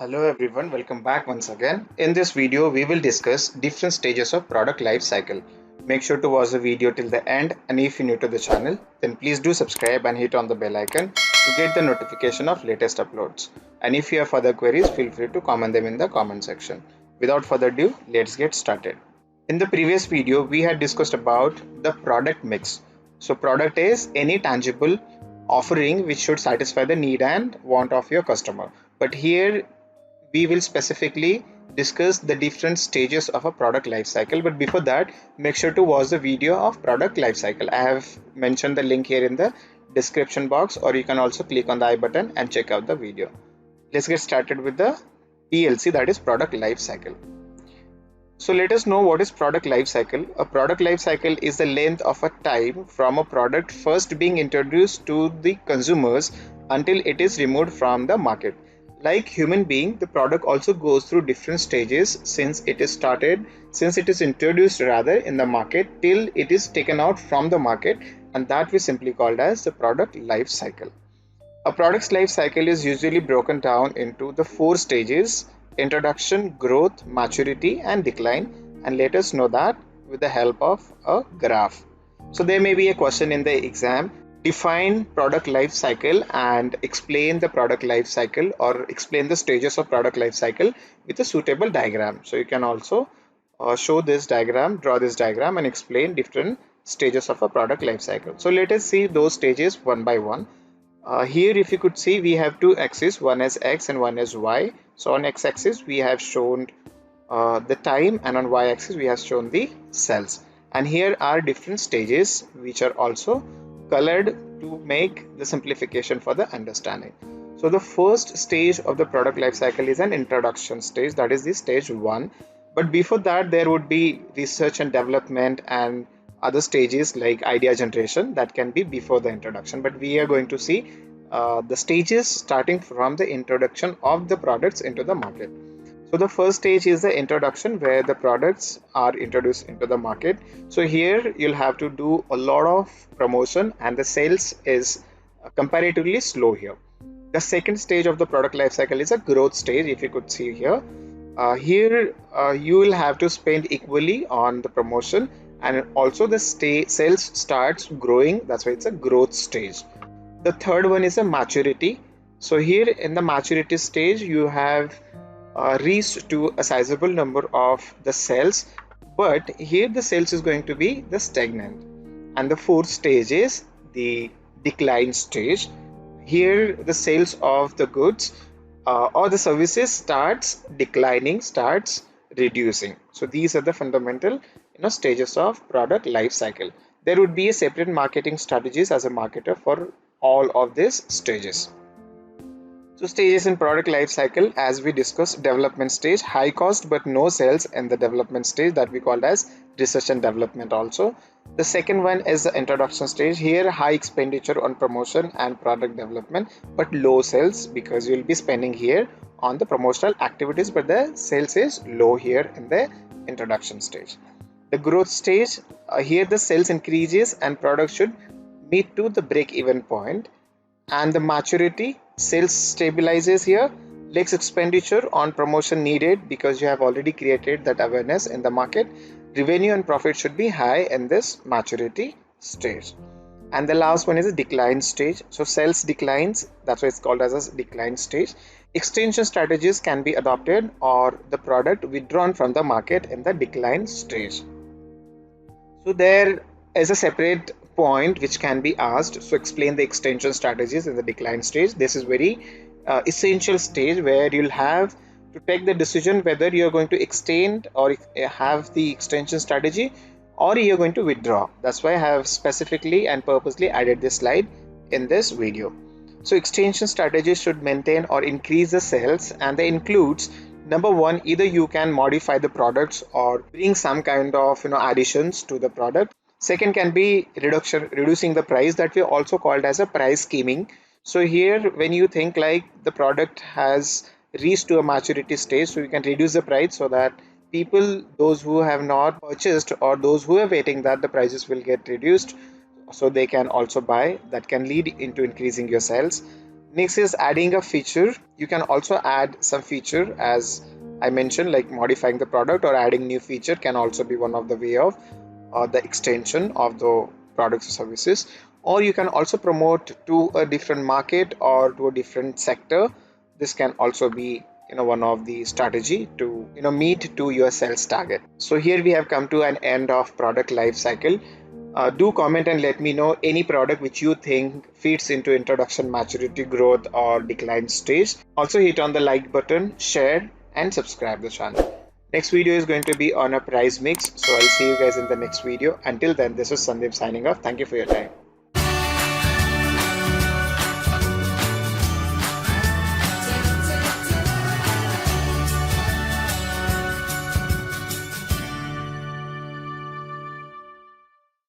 Hello everyone, welcome back once again. In this video, we will discuss different stages of product life cycle. Make sure to watch the video till the end, and if you're new to the channel, then please do subscribe and hit on the bell icon to get the notification of latest uploads. And if you have further queries, feel free to comment them in the comment section. Without further ado, let's get started. In the previous video, we had discussed about the product mix. So product is any tangible offering which should satisfy the need and want of your customer. But here we will specifically discuss the different stages of a product life cycle. But before that, make sure to watch the video of product life cycle. I have mentioned the link here in the description box, or you can also click on the I button and check out the video. Let's get started with the PLC, that is product life cycle. So let us know what is product life cycle. A product life cycle is the length of a time from a product first being introduced to the consumers until it is removed from the market. Like human being, the product also goes through different stages since it is introduced in the market till it is taken out from the market, and that we simply called as the product life cycle. A product's life cycle is usually broken down into the 4 stages: introduction, growth, maturity and decline, and let us know that with the help of a graph. So there may be a question in the exam: define product life cycle and explain the product life cycle, or explain the stages of product life cycle with a suitable diagram. So you can also show this diagram, draw this diagram and explain different stages of a product life cycle. So let us see those stages one by one. Here if you could see, we have two axes, one as X and one as Y. So on X axis we have shown the time, and on Y axis we have shown the cells. And here are different stages which are also colored to make the simplification for the understanding. So the first stage of the product life cycle is an introduction stage, that is the stage 1. But before that, there would be research and development and other stages like idea generation that can be before the introduction. But we are going to see the stages starting from the introduction of the products into the market. So the first stage is the introduction, where the products are introduced into the market. So here you'll have to do a lot of promotion, and the sales is comparatively slow here. The second stage of the product life cycle is a growth stage. If you could see here, you will have to spend equally on the promotion, and also the sales starts growing. That's why it's a growth stage. The third one is a maturity. So here in the maturity stage, you have reached to a sizable number of the cells, but here the sales is going to be the stagnant. And the fourth stage is the decline stage. Here the sales of the goods or the services starts declining, starts reducing. So these are the fundamental stages of product life cycle. There would be a separate marketing strategies as a marketer for all of these stages. So stages in product life cycle, as we discussed: development stage, high cost but no sales in the development stage, that we called as research and development also. The second one is the introduction stage. Here high expenditure on promotion and product development but low sales, because you'll be spending here on the promotional activities, but the sales is low here in the introduction stage. The growth stage, here the sales increases and product should meet to the break-even point. And the maturity, sales stabilizes here, less expenditure on promotion needed because you have already created that awareness in the market. Revenue and profit should be high in this maturity stage. And the last one is a decline stage. So sales declines, that's why it's called as a decline stage. Extension strategies can be adopted or the product withdrawn from the market in the decline stage. So there is a separate point which can be asked. So explain the extension strategies in the decline stage. This is very essential stage where you'll have to take the decision whether you're going to extend or have the extension strategy, or you're going to withdraw. That's why I have specifically and purposely added this slide in this video. So extension strategies should maintain or increase the sales, and they includes: number one, either you can modify the products or bring some kind of additions to the product. Second can be reducing the price, that we also called as a price scheming. So here when you think like the product has reached to a maturity stage, so you can reduce the price so that people, those who have not purchased or those who are waiting, that the prices will get reduced so they can also buy. That can lead into increasing your sales. Next is adding a feature. You can also add some feature, as I mentioned, like modifying the product or adding new feature can also be one of the way of the extension of the products or services. Or you can also promote to a different market or to a different sector. This can also be one of the strategy to meet to your sales target. So here we have come to an end of product life cycle. Do comment and let me know any product which you think fits into introduction, maturity, growth or decline stage. Also hit on the like button, share and subscribe the channel. Next video is going to be on a price mix. So I'll see you guys in the next video. Until then, this is Sandeep signing off. Thank you for your time.